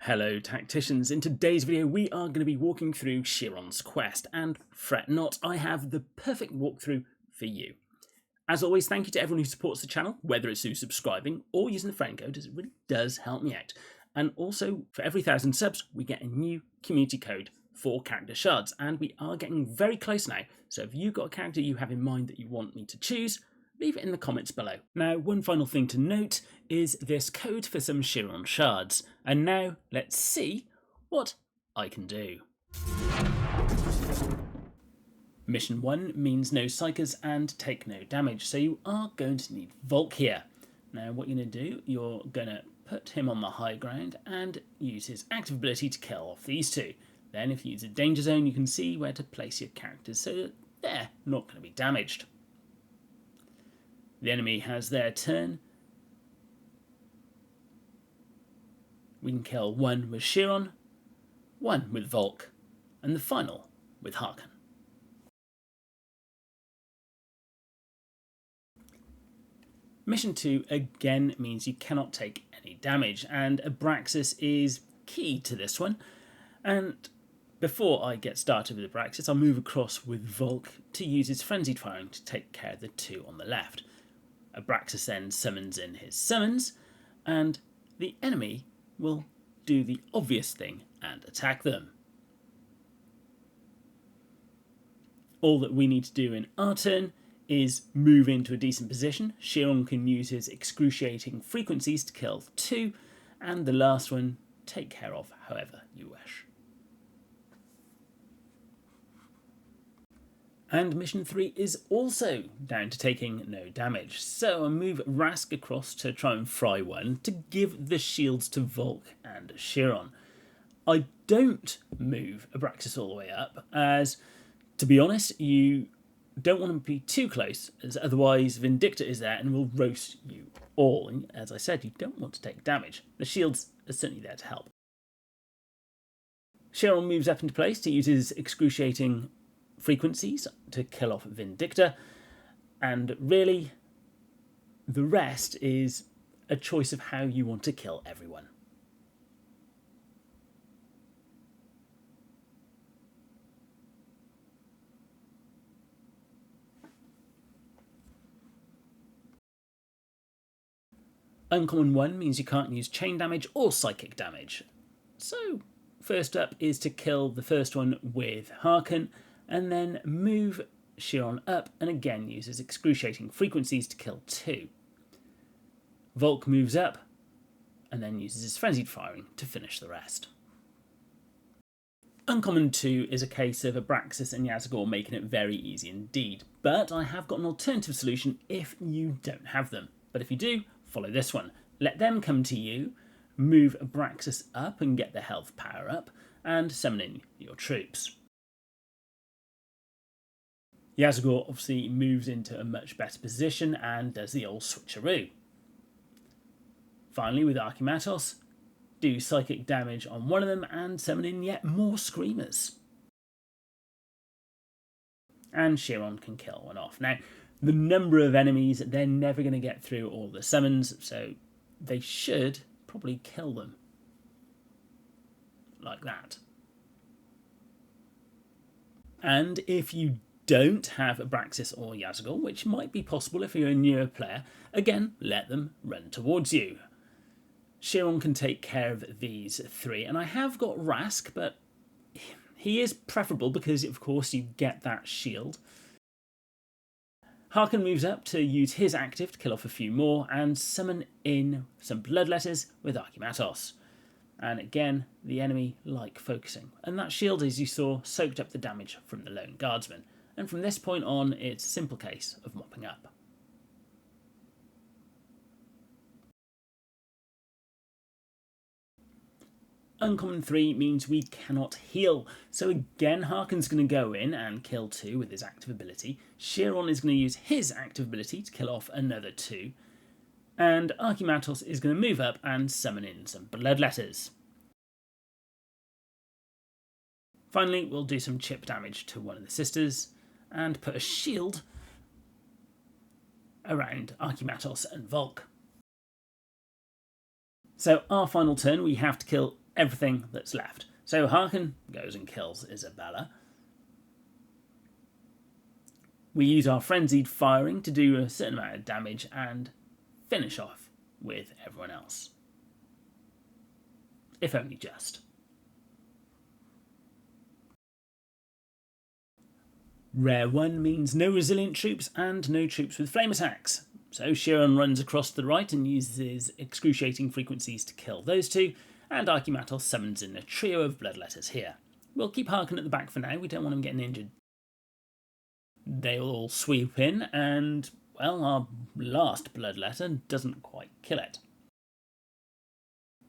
Hello tacticians, in today's video we are going to be walking through Shiron's quest, and fret not, I have the perfect walkthrough for you. As always, thank you to everyone who supports the channel, whether it's through subscribing or using the friend code, as it really does help me out. And also, for every 1,000 subs, we get a new community code for character shards, and we are getting very close now, so if you've got a character you have in mind that you want me to choose, leave it in the comments below. Now, one final thing to note is this code for some Shiron shards. And now, let's see what I can do. Mission 1 means no psychers and take no damage, so you are going to need Volk here. Now, what you're going to do, you're going to put him on the high ground and use his active ability to kill off these two. Then, if you use a danger zone, you can see where to place your characters so that they're not going to be damaged. The enemy has their turn. We can kill one with Shiron, one with Volk, and the final with Harken. Mission 2 again means you cannot take any damage, and Abraxas is key to this one. And before I get started with Abraxas, I'll move across with Volk to use his frenzied firing to take care of the two on the left. Abraxas then summons in his summons, and the enemy will do the obvious thing and attack them. All that we need to do in our turn is move into a decent position. Shiron can use his excruciating frequencies to kill two, and the last one take care of however you wish. And mission 3 is also down to taking no damage, so I move Rask across to try and fry one to give the shields to Volk and Shiron. I don't move Abraxas all the way up, as, to be honest, you don't want to be too close, as otherwise Vindicta is there and will roast you all. And as I said, you don't want to take damage. The shields are certainly there to help. Shiron moves up into place to use his excruciating frequencies to kill off Vindicta, and really the rest is a choice of how you want to kill everyone. Uncommon 1 means you can't use chain damage or psychic damage. So first up is to kill the first one with Harken, and then move Shiron up and again uses excruciating frequencies to kill two. Volk moves up and then uses his frenzied firing to finish the rest. Uncommon 2 is a case of Abraxas and Yazgor making it very easy indeed, but I have got an alternative solution if you don't have them. But if you do, follow this one. Let them come to you, move Abraxas up and get their health power up, and summon in your troops. Yazgor obviously moves into a much better position and does the old switcheroo. Finally, with Abraxas, do psychic damage on one of them and summon in yet more screamers. And Shiron can kill one off. Now, the number of enemies, they're never going to get through all the summons, so they should probably kill them. Like that. And if you don't have Abraxas or Yazgor, which might be possible if you're a newer player, again, let them run towards you. Shiron can take care of these three, and I have got Rask, but he is preferable because, of course, you get that shield. Harken moves up to use his active to kill off a few more and summon in some bloodletters with Abraxas. And again, the enemy like focusing, and that shield, as you saw, soaked up the damage from the lone guardsman. And from this point on, it's a simple case of mopping up. Uncommon 3 means we cannot heal. So again, Harken's going to go in and kill two with his active ability. Shiron is going to use his active ability to kill off another two. And Abraxas is going to move up and summon in some bloodletters. Finally, we'll do some chip damage to one of the sisters and put a shield around Abraxas and Volk. So our final turn, we have to kill everything that's left. So Harken goes and kills Isabella. We use our frenzied firing to do a certain amount of damage and finish off with everyone else. If only just. Rare 1 means no resilient troops and no troops with flame attacks. So Shiron runs across to the right and uses excruciating frequencies to kill those two, and Archimatos summons in a trio of bloodletters here. We'll keep Harken at the back for now, we don't want him getting injured. They'll all sweep in, and, well, our last bloodletter doesn't quite kill it.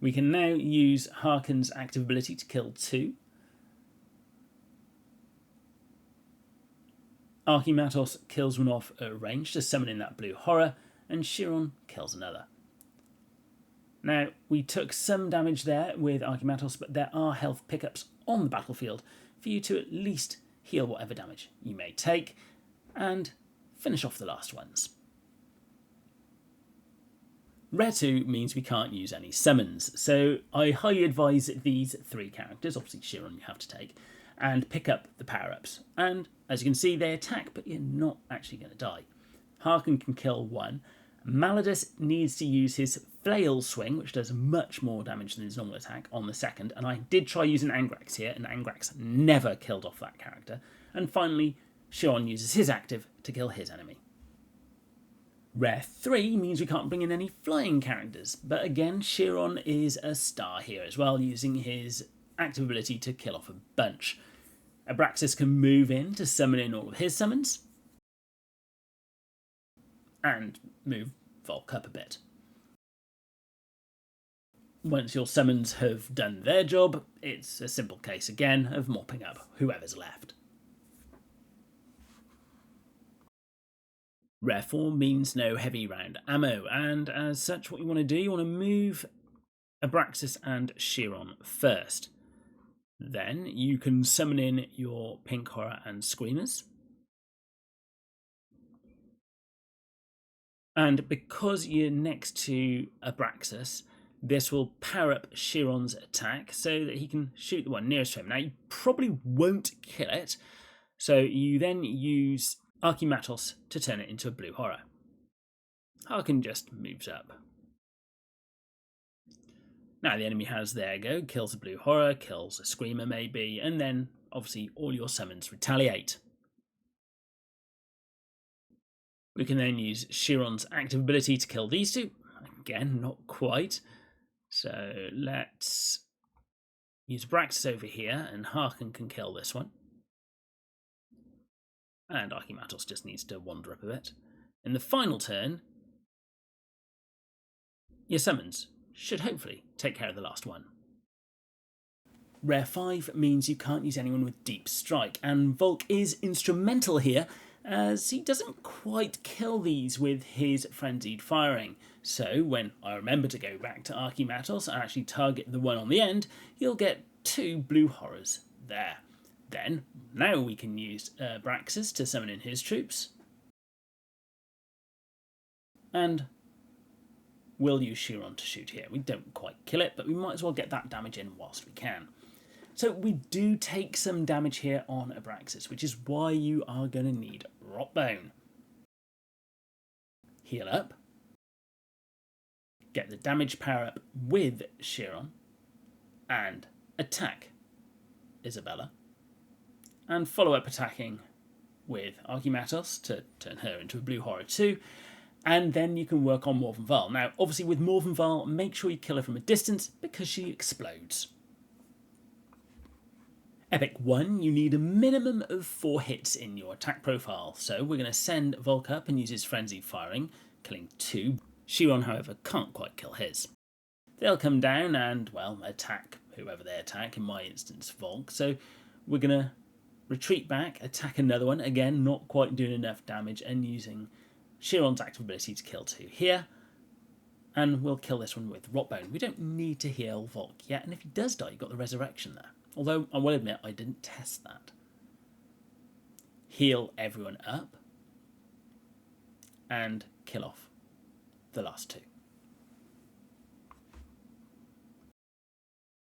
We can now use Harken's active ability to kill 2. Archimatos kills one off at range to summon in that blue horror, and Shiron kills another. Now, we took some damage there with Archimatos, but there are health pickups on the battlefield for you to at least heal whatever damage you may take, and finish off the last ones. Rare 2 means we can't use any summons, so I highly advise these 3 characters, obviously Shiron you have to take, and pick up the power-ups. And as you can see, they attack, but you're not actually going to die. Harken can kill 1. Maladus needs to use his flail swing, which does much more damage than his normal attack, on the 2nd, and I did try using Abraxas here, and Abraxas never killed off that character. And finally, Shiron uses his active to kill his enemy. Rare 3 means we can't bring in any flying characters, but again, Shiron is a star here as well, using his active ability to kill off a bunch. Abraxas can move in to summon in all of his summons, and move Volk up a bit. Once your summons have done their job, it's a simple case again of mopping up whoever's left. Rare 4 means no heavy round ammo, and as such what you want to do, you want to move Abraxas and Shiron first. Then you can summon in your Pink Horror and Screamers. And because you're next to Abraxas, this will power up Shiron's attack so that he can shoot the one nearest to him. Now, you probably won't kill it, so you then use Archimatos to turn it into a blue horror. Harken just moves up. Now the enemy has their go, kills a blue horror, kills a screamer maybe, and then obviously all your summons retaliate. We can then use Shiron's active ability to kill these two. Again, not quite. So let's use Abraxas over here, and Harken can kill this one. And Archimatos just needs to wander up a bit. In the final turn, your summons should hopefully take care of the last one. Rare 5 means you can't use anyone with Deep Strike, and Volk is instrumental here as he doesn't quite kill these with his frenzied firing. So when I remember to go back to Archimatos and actually target the one on the end, you'll get 2 blue horrors there. Then, now we can use Abraxas to summon in his troops. And we'll use Shiron to shoot here. We don't quite kill it, but we might as well get that damage in whilst we can. So we do take some damage here on Abraxas, which is why you are going to need Rotbone. Heal up. Get the damage power up with Shiron. And attack Isabella. And follow up attacking with Archimatos to turn her into a blue horror too. And then you can work on Morvenval. Now, obviously with Morvenval, make sure you kill her from a distance because she explodes. Epic 1, you need a minimum of 4 hits in your attack profile. So we're going to send Volk up and use his frenzied firing, killing 2. Shiron, however, can't quite kill his. They'll come down and, well, attack whoever they attack, in my instance, Volk. So we're going to retreat back, attack another one, again, not quite doing enough damage, and using Shiron's active ability to kill 2 here. And we'll kill this one with Rotbone. We don't need to heal Volk yet, and if he does die, you've got the resurrection there. Although, I will admit, I didn't test that. Heal everyone up. And kill off the last 2.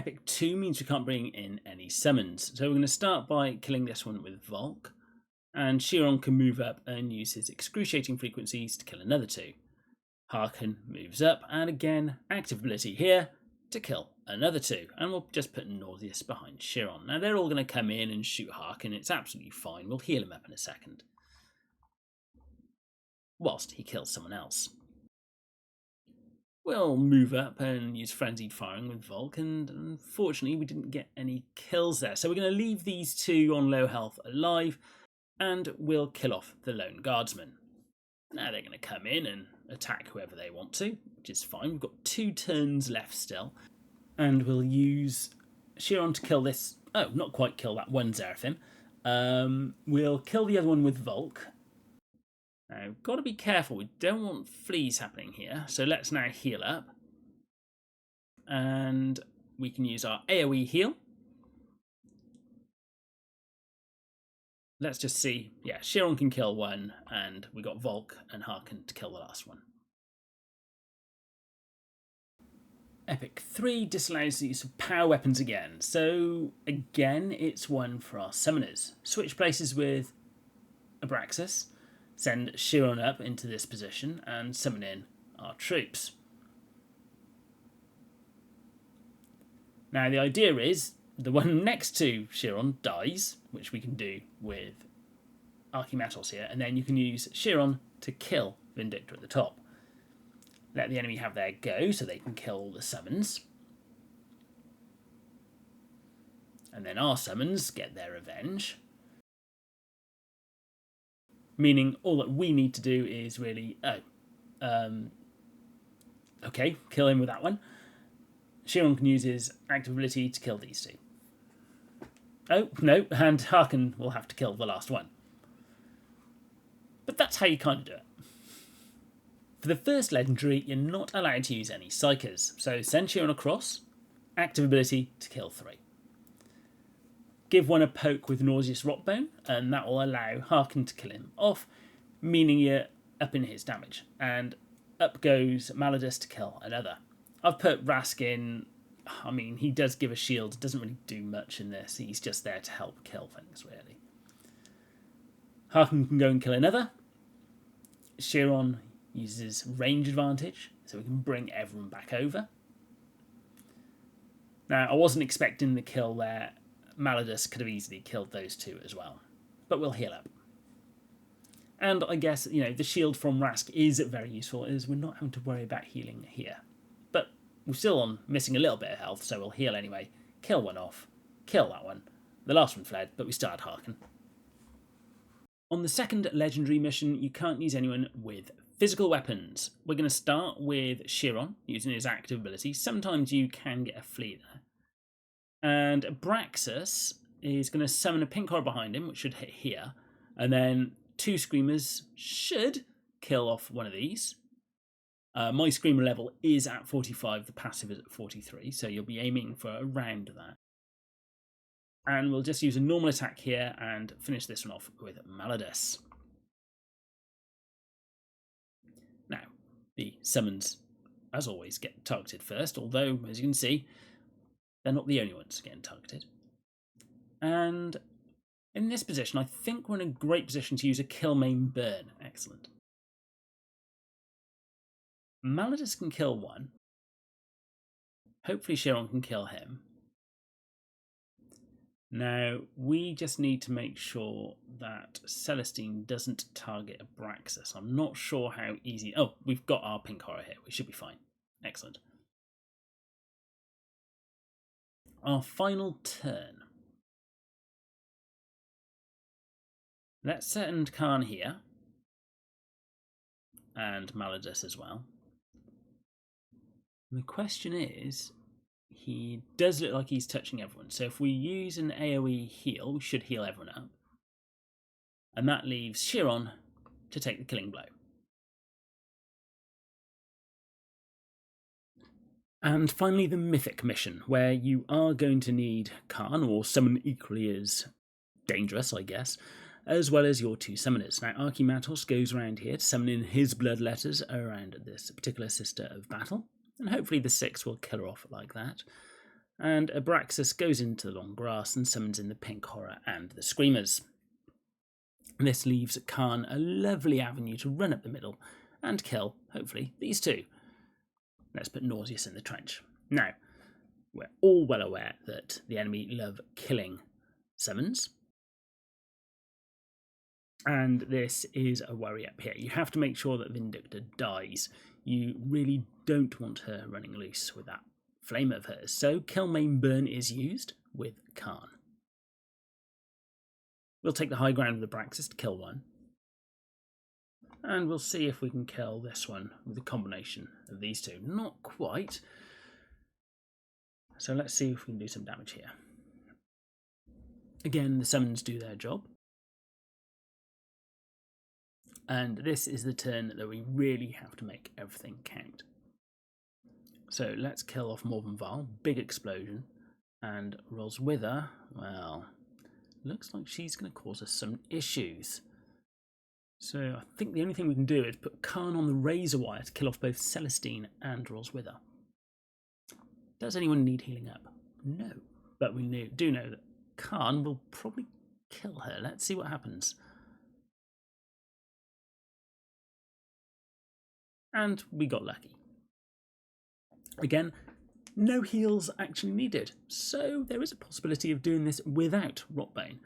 Epic 2 means we can't bring in any summons. So we're going to start by killing this one with Volk. And Shiron can move up and use his excruciating frequencies to kill another 2. Harken moves up, and again, active ability here to kill another 2. And we'll just put Nauseous behind Shiron. Now they're all going to come in and shoot Harken. It's absolutely fine. We'll heal him up in a second, whilst he kills someone else. We'll move up and use Frenzied Firing with Volk, and unfortunately we didn't get any kills there. So we're going to leave these 2 on low health alive, and we'll kill off the Lone Guardsman. Now they're going to come in and attack whoever they want to, which is fine. We've got 2 turns left still, and we'll use Shiron to kill this. Oh, not quite kill that one Seraphim. We'll kill the other one with Volk. Now, got to be careful. We don't want fleas happening here. So let's now heal up. And we can use our AoE heal. Let's just see. Yeah, Shiron can kill one. And we got Volk and Harken to kill the last one. Epic 3 disallows the use of power weapons again. So again, it's one for our summoners. Switch places with Abraxas. Send Shiron up into this position and summon in our troops. Now the idea is the one next to Shiron dies, which we can do with Archimatos here, and then you can use Shiron to kill Vindictor at the top. Let the enemy have their go so they can kill all the summons. And then our summons get their revenge. Meaning all that we need to do is really, okay, kill him with that one. Shiron can use his active ability to kill these 2. Oh, no, and Harken will have to kill the last one. But that's how you kind of do it. For the first legendary, you're not allowed to use any Psykers. So send Shiron across, active ability to kill 3. Give one a poke with Nauseous Rockbone, and that will allow Harken to kill him off, meaning you're up in his damage. And up goes Malodus to kill another. I've put Rask in. I mean, he does give a shield, doesn't really do much in this. He's just there to help kill things, really. Harken can go and kill another. Shiron uses range advantage, so we can bring everyone back over. Now, I wasn't expecting the kill there. Malodus could have easily killed those 2 as well. But we'll heal up. And I guess, you know, the shield from Rask is very useful, as we're not having to worry about healing here. But we're still on missing a little bit of health, so we'll heal anyway. Kill one off. Kill that one. The last one fled, but we still had Harken. On the second legendary mission, you can't use anyone with physical weapons. We're going to start with Shiron, using his active ability. Sometimes you can get a flea there. And Abraxas is going to summon a pink horror behind him, which should hit here. And then 2 Screamers should kill off one of these. My Screamer level is at 45, the passive is at 43, so you'll be aiming for around that. And we'll just use a normal attack here and finish this one off with Malodus. Now, the summons, as always, get targeted first, although, as you can see, they're not the only ones getting targeted. And in this position, I think we're in a great position to use a kill, maim, burn. Excellent. Malodus can kill one. Hopefully Shiron can kill him. Now, we just need to make sure that Celestine doesn't target Abraxas. I'm not sure how easy... Oh, we've got our pink horror here. We should be fine. Excellent. Our final turn. Let's send Khan here. And Malodus as well. And the question is, he does look like he's touching everyone. So if we use an AoE heal, we should heal everyone up. And that leaves Shiron to take the killing blow. And finally, the Mythic mission, where you are going to need Khan, or someone equally as dangerous, I guess, as well as your 2 summoners. Now, Archimatos goes around here to summon in his blood letters around this particular Sister of Battle, and hopefully the 6 will kill her off like that. And Abraxas goes into the long grass and summons in the pink horror and the screamers. This leaves Khan a lovely avenue to run up the middle and kill, hopefully, these two. Let's put Nauseous in the trench. Now, we're all well aware that the enemy love killing summons. And this is a worry up here. You have to make sure that Vindicta dies. You really don't want her running loose with that flame of hers. So Kill Maim Burn is used with Khan. We'll take the high ground with Abraxas to kill one. And we'll see if we can kill this one with a combination of these two. Not quite. So let's see if we can do some damage here. Again, the summons do their job. And this is the turn that we really have to make everything count. So let's kill off Morvenval. Big explosion. And Roswither, well, looks like she's going to cause us some issues. So I think the only thing we can do is put Khan on the razor wire to kill off both Celestine and Roswither. Does anyone need healing up? No. But we do know that Khan will probably kill her. Let's see what happens. And we got lucky. Again, no heals actually needed. So there is a possibility of doing this without Rotbane.